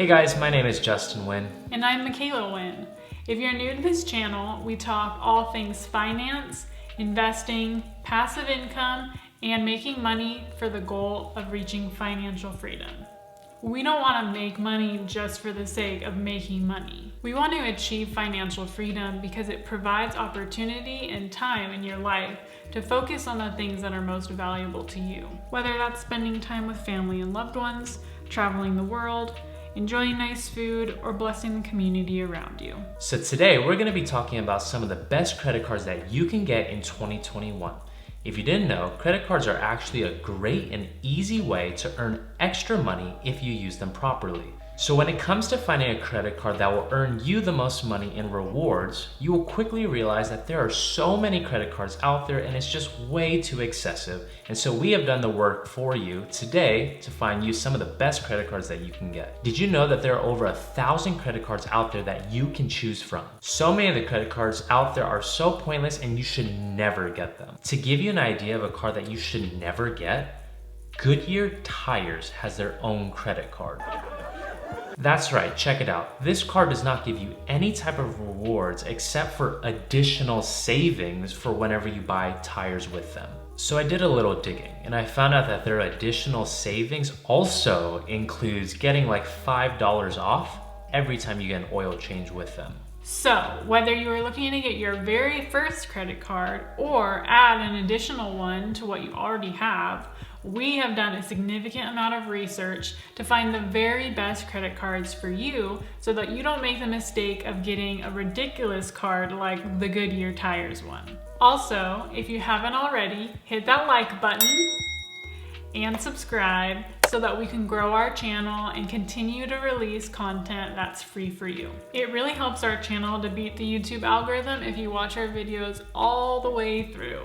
Hey guys, my name is Justin Wynn. And I'm Michaela Wynn. If you're new to this channel, we talk all things finance, investing, passive income, and making money for the goal of reaching financial freedom. We don't want to make money just for the sake of making money. We want to achieve financial freedom because it provides opportunity and time in your life to focus on the things that are most valuable to you. Whether that's spending time with family and loved ones, traveling the world, enjoying nice food, or blessing the community around you. So today we're going to be talking about some of the best credit cards that you can get in 2021. If you didn't know, credit cards are actually a great and easy way to earn extra money if you use them properly. So when it comes to finding a credit card that will earn you the most money in rewards, you will quickly realize that there are so many credit cards out there and it's just way too excessive. And so we have done the work for you today to find you some of the best credit cards that you can get. Did you know that there are over 1,000 credit cards out there that you can choose from? So many of the credit cards out there are so pointless and you should never get them. To give you an idea of a card that you should never get, Goodyear Tires has their own credit card. That's right, check it out. This card does not give you any type of rewards except for additional savings for whenever you buy tires with them. So I did a little digging and I found out that their additional savings also includes getting like $5 off every time you get an oil change with them. So, whether you are looking to get your very first credit card or add an additional one to what you already have, we have done a significant amount of research to find the very best credit cards for you so that you don't make the mistake of getting a ridiculous card like the Goodyear Tires one. Also, if you haven't already, hit that like button and subscribe so that we can grow our channel and continue to release content that's free for you. It really helps our channel to beat the YouTube algorithm if you watch our videos all the way through.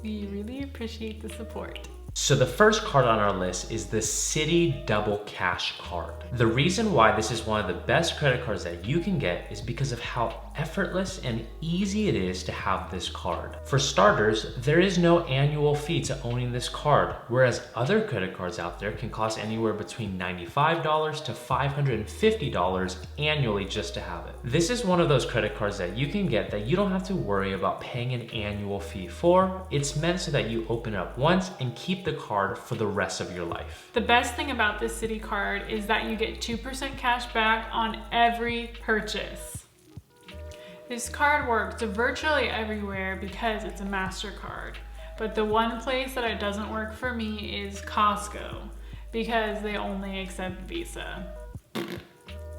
We really appreciate the support. So the first card on our list is the Citi Double Cash card. The reason why this is one of the best credit cards that you can get is because of how effortless and easy it is to have this card. For starters, there is no annual fee to owning this card, whereas other credit cards out there can cost anywhere between $95 to $550 annually just to have it. This is one of those credit cards that you can get that you don't have to worry about paying an annual fee for. It's meant so that you open it up once and keep the card for the rest of your life. The best thing about this Citi card is that you get 2% cash back on every purchase. This card works virtually everywhere because it's a MasterCard, but the one place that it doesn't work for me is Costco because they only accept Visa.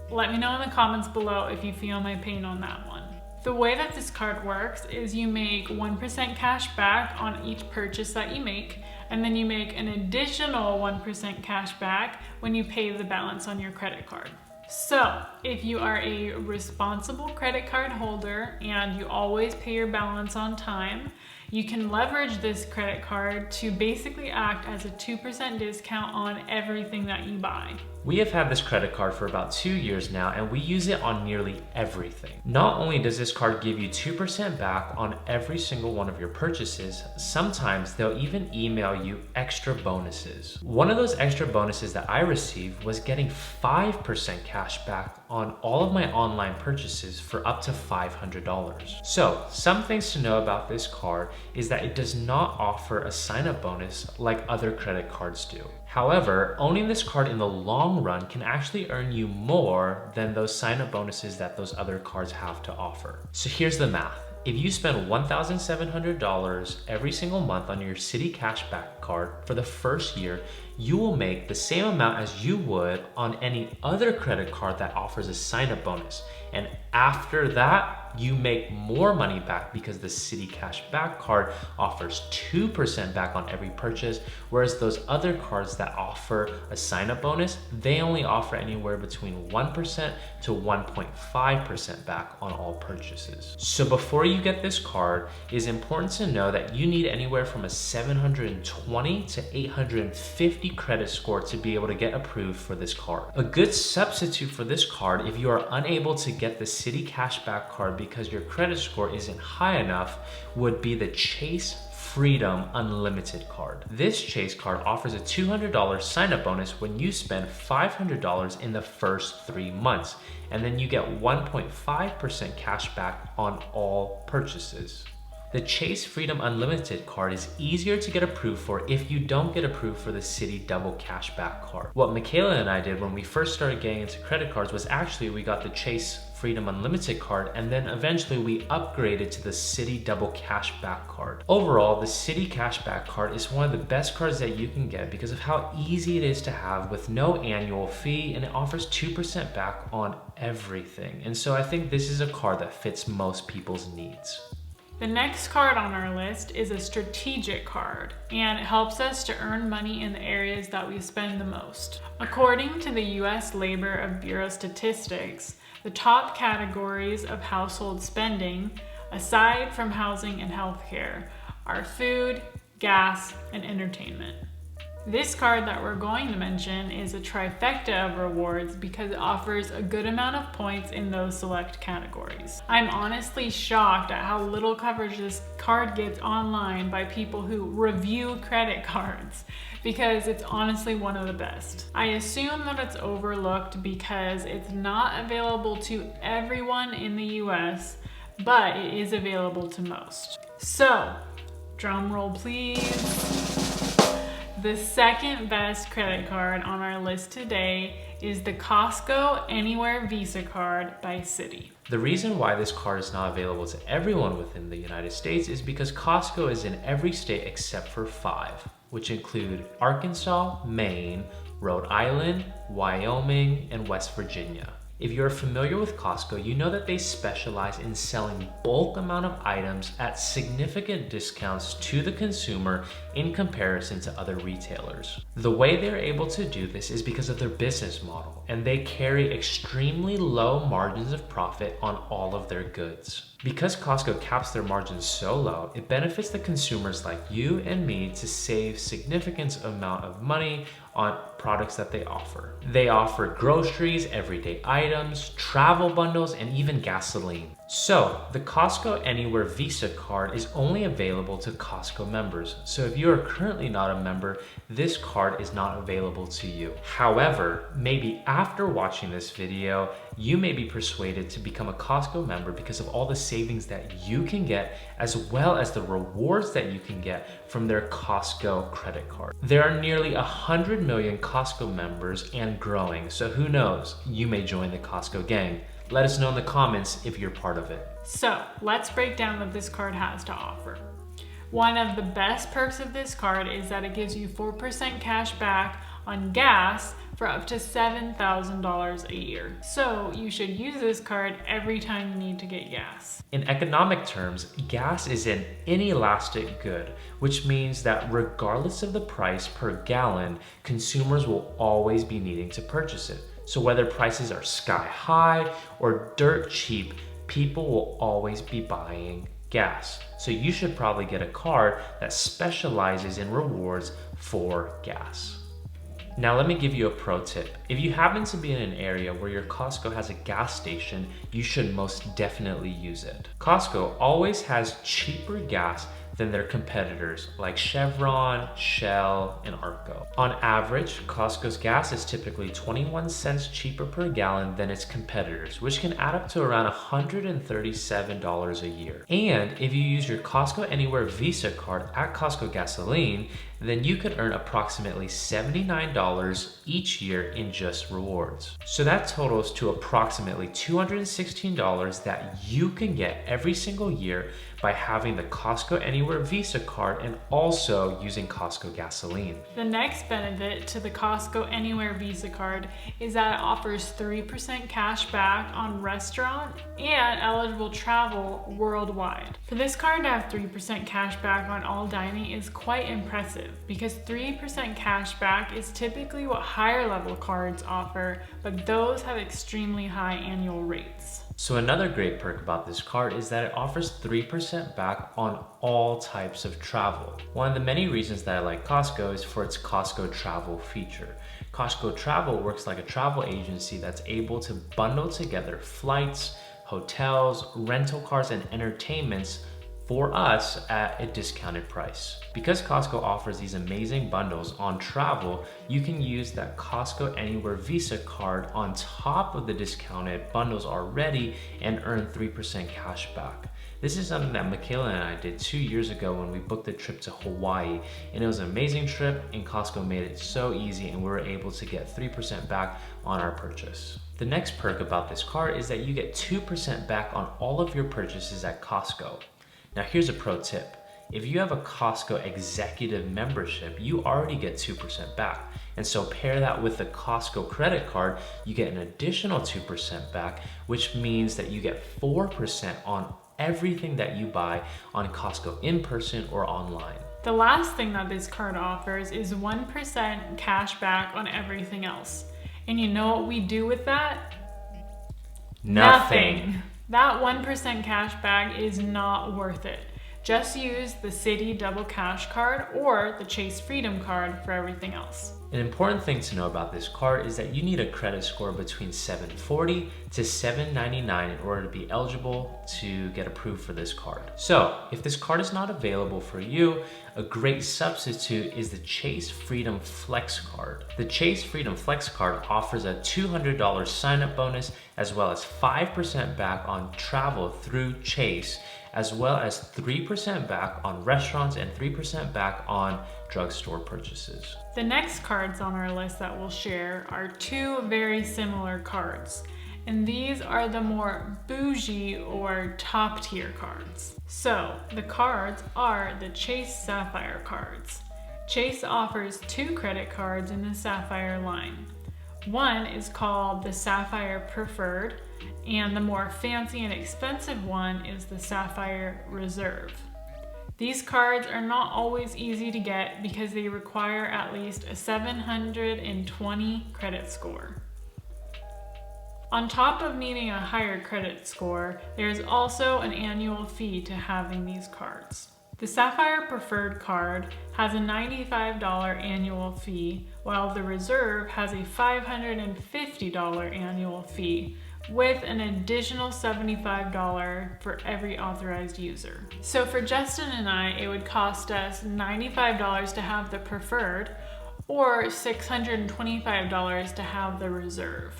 Let me know in the comments below if you feel my pain on that one. The way that this card works is you make 1% cash back on each purchase that you make, and then you make an additional 1% cash back when you pay the balance on your credit card. So, if you are a responsible credit card holder and you always pay your balance on time, you can leverage this credit card to basically act as a 2% discount on everything that you buy. We have had this credit card for about 2 years now and we use it on nearly everything. Not only does this card give you 2% back on every single one of your purchases, sometimes they'll even email you extra bonuses. One of those extra bonuses that I received was getting 5% cash back on all of my online purchases for up to $500. So, some things to know about this card is that it does not offer a sign-up bonus like other credit cards do. However, owning this card in the long run can actually earn you more than those sign-up bonuses that those other cards have to offer. So here's the math. If you spend $1,700 every single month on your Citi Cashback card for the first year, you will make the same amount as you would on any other credit card that offers a sign-up bonus. And after that, you make more money back because the Citi Cashback card offers 2% back on every purchase, whereas those other cards that offer a sign-up bonus, they only offer anywhere between 1% to 1.5% back on all purchases. So before you get this card, it is important to know that you need anywhere from a 720 to 850 credit score to be able to get approved for this card. A good substitute for this card, if you are unable to get the Citi Cashback card because your credit score isn't high enough, would be the Chase Freedom Unlimited card. This Chase card offers a $200 sign-up bonus when you spend $500 in the first 3 months, and then you get 1.5% cash back on all purchases. The Chase Freedom Unlimited card is easier to get approved for if you don't get approved for the Citi Double Cashback card. What Michaela and I did when we first started getting into credit cards was actually we got the Chase Freedom Unlimited card, and then eventually we upgraded to the Citi Double Cashback card. Overall, the Citi Cashback card is one of the best cards that you can get because of how easy it is to have with no annual fee, and it offers 2% back on everything. And so I think this is a card that fits most people's needs. The next card on our list is a strategic card, and it helps us to earn money in the areas that we spend the most. According to the U.S. Labor Bureau statistics, the top categories of household spending, aside from housing and healthcare, are food, gas, and entertainment. This card that we're going to mention is a trifecta of rewards because it offers a good amount of points in those select categories. I'm honestly shocked at how little coverage this card gets online by people who review credit cards, because it's honestly one of the best. I assume that it's overlooked because it's not available to everyone in the US, but it is available to most. So, drum roll please. The second best credit card on our list today is the Costco Anywhere Visa card by Citi. The reason why this card is not available to everyone within the United States is because Costco is in every state except for 5, which include Arkansas, Maine, Rhode Island, Wyoming, and West Virginia. If you're familiar with Costco, you know that they specialize in selling bulk amount of items at significant discounts to the consumer in comparison to other retailers. The way they're able to do this is because of their business model, and they carry extremely low margins of profit on all of their goods. Because Costco caps their margins so low, it benefits the consumers like you and me to save significant amount of money on products that they offer. They offer groceries, everyday items, travel bundles, and even gasoline. So the Costco Anywhere Visa card is only available to Costco members. So if you are currently not a member, this card is not available to you. However, maybe after watching this video, you may be persuaded to become a Costco member because of all the savings that you can get, as well as the rewards that you can get from their Costco credit card. There are nearly 100 million Costco members and growing, so who knows, you may join the Costco gang. Let us know in the comments if you're part of it. So let's break down what this card has to offer. One of the best perks of this card is that it gives you 4% cash back on gas for up to $7,000 a year. So you should use this card every time you need to get gas. In economic terms, gas is an inelastic good, which means that regardless of the price per gallon, consumers will always be needing to purchase it. So whether prices are sky high or dirt cheap, people will always be buying gas. So you should probably get a card that specializes in rewards for gas. Now let me give you a pro tip. If you happen to be in an area where your Costco has a gas station, you should most definitely use it. Costco always has cheaper gas than their competitors like Chevron, Shell, and Arco. On average, Costco's gas is typically 21 cents cheaper per gallon than its competitors, which can add up to around $137 a year. And if you use your Costco Anywhere Visa card at Costco Gasoline, then you could earn approximately $79 each year in just rewards. So that totals to approximately $216 that you can get every single year by having the Costco Anywhere Visa card and also using Costco Gasoline. The next benefit to the Costco Anywhere Visa card is that it offers 3% cash back on restaurant and eligible travel worldwide. For this card to have 3% cash back on all dining is quite impressive, because 3% cash back is typically what higher level cards offer, but those have extremely high annual rates. So another great perk about this card is that it offers 3% back on all types of travel. One of the many reasons that I like Costco is for its Costco Travel feature. Costco Travel works like a travel agency that's able to bundle together flights, hotels, rental cars, and entertainments for us at a discounted price. Because Costco offers these amazing bundles on travel, you can use that Costco Anywhere Visa card on top of the discounted bundles already and earn 3% cash back. This is something that Michaela and I did 2 years ago when we booked a trip to Hawaii, and it was an amazing trip, and Costco made it so easy and we were able to get 3% back on our purchase. The next perk about this card is that you get 2% back on all of your purchases at Costco. Now here's a pro tip. If you have a Costco executive membership, you already get 2% back. And so pair that with the Costco credit card, you get an additional 2% back, which means that you get 4% on everything that you buy on Costco in person or online. The last thing that this card offers is 1% cash back on everything else. And you know what we do with that? Nothing. That 1% cash back is not worth it. Just use the Citi Double Cash card or the Chase Freedom card for everything else. An important thing to know about this card is that you need a credit score between 740 to 799 in order to be eligible to get approved for this card. So if this card is not available for you, a great substitute is the Chase Freedom Flex card. The Chase Freedom Flex card offers a $200 sign-up bonus as well as 5% back on travel through Chase, as well as 3% back on restaurants and 3% back on drugstore purchases. The next cards on our list that we'll share are two very similar cards, and these are the more bougie or top tier cards. So the cards are the Chase Sapphire cards. Chase offers 2 credit cards in the Sapphire line. One is called the Sapphire Preferred, and the more fancy and expensive one is the Sapphire Reserve. These cards are not always easy to get because they require at least a 720 credit score. On top of needing a higher credit score, there's also an annual fee to having these cards. The Sapphire Preferred card has a $95 annual fee, while the Reserve has a $550 annual fee, with an additional $75 for every authorized user. So for Justin and I, it would cost us $95 to have the Preferred or $625 to have the Reserve.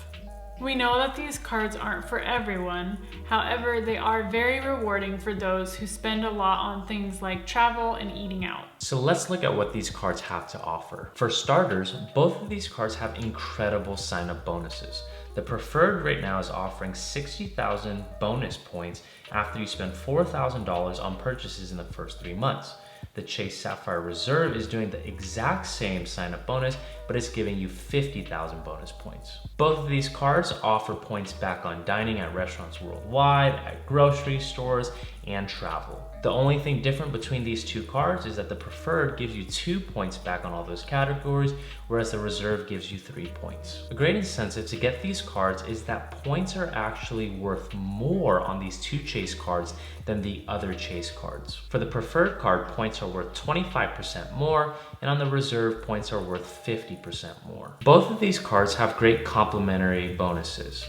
We know that these cards aren't for everyone, however, they are very rewarding for those who spend a lot on things like travel and eating out. So let's look at what these cards have to offer. For starters, both of these cards have incredible sign-up bonuses. The Preferred right now is offering 60,000 bonus points after you spend $4,000 on purchases in the first 3 months. The Chase Sapphire Reserve is doing the exact same sign-up bonus, but it's giving you 50,000 bonus points. Both of these cards offer points back on dining at restaurants worldwide, at grocery stores, and travel. The only thing different between these two cards is that the Preferred gives you 2 points back on all those categories, whereas the Reserve gives you 3 points. A great incentive to get these cards is that points are actually worth more on these two Chase cards than the other Chase cards. For the Preferred card, points are worth 25% more, and on the Reserve, points are worth 50% more. Both of these cards have great complementary bonuses.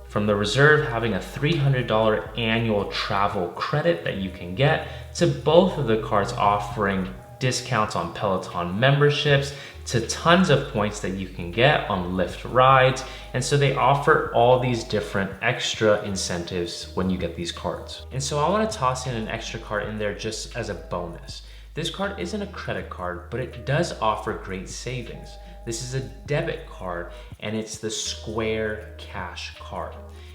From the Reserve having a $300 annual travel credit that you can get, to both of the cards offering discounts on Peloton memberships, to tons of points that you can get on Lyft rides. And so they offer all these different extra incentives when you get these cards. And so I want to toss in an extra card in there just as a bonus. This card isn't a credit card, but it does offer great savings. This is a debit card, and it's the Square Cash card.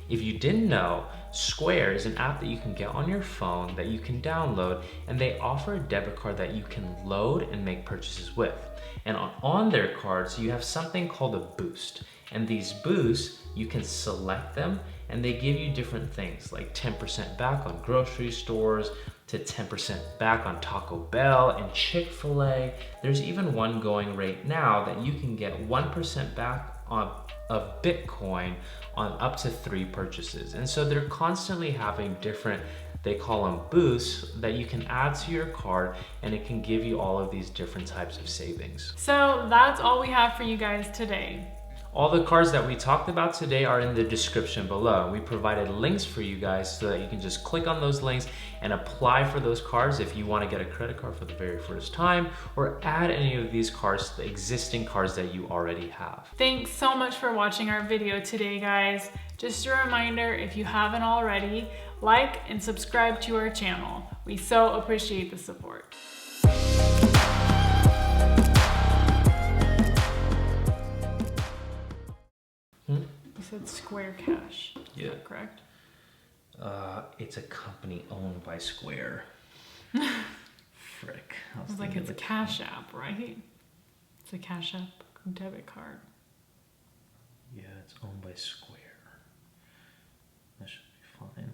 If you didn't know, Square is an app that you can get on your phone that you can download, and they offer a debit card that you can load and make purchases with. And on their cards, you have something called a boost. And these boosts, you can select them, and they give you different things like 10% back on grocery stores, to 10% back on Taco Bell and Chick-fil-A. There's even one going right now that you can get 1% back of Bitcoin on up to 3 purchases. And so they're constantly having different, they call them boosts, that you can add to your card, and it can give you all of these different types of savings. So that's all we have for you guys today. All the cards that we talked about today are in the description below. We provided links for you guys so that you can just click on those links and apply for those cards if you want to get a credit card for the very first time, or add any of these cards to the existing cards that you already have. Thanks so much for watching our video today, guys. Just a reminder, if you haven't already, like and subscribe to our channel. We so appreciate the support. You said Square Cash. Yeah. Is that correct? It's a company owned by Square. Frick. I was like, it's a Cashapp, right? It's a Cashapp debit card. Yeah, it's owned by Square. That should be fine.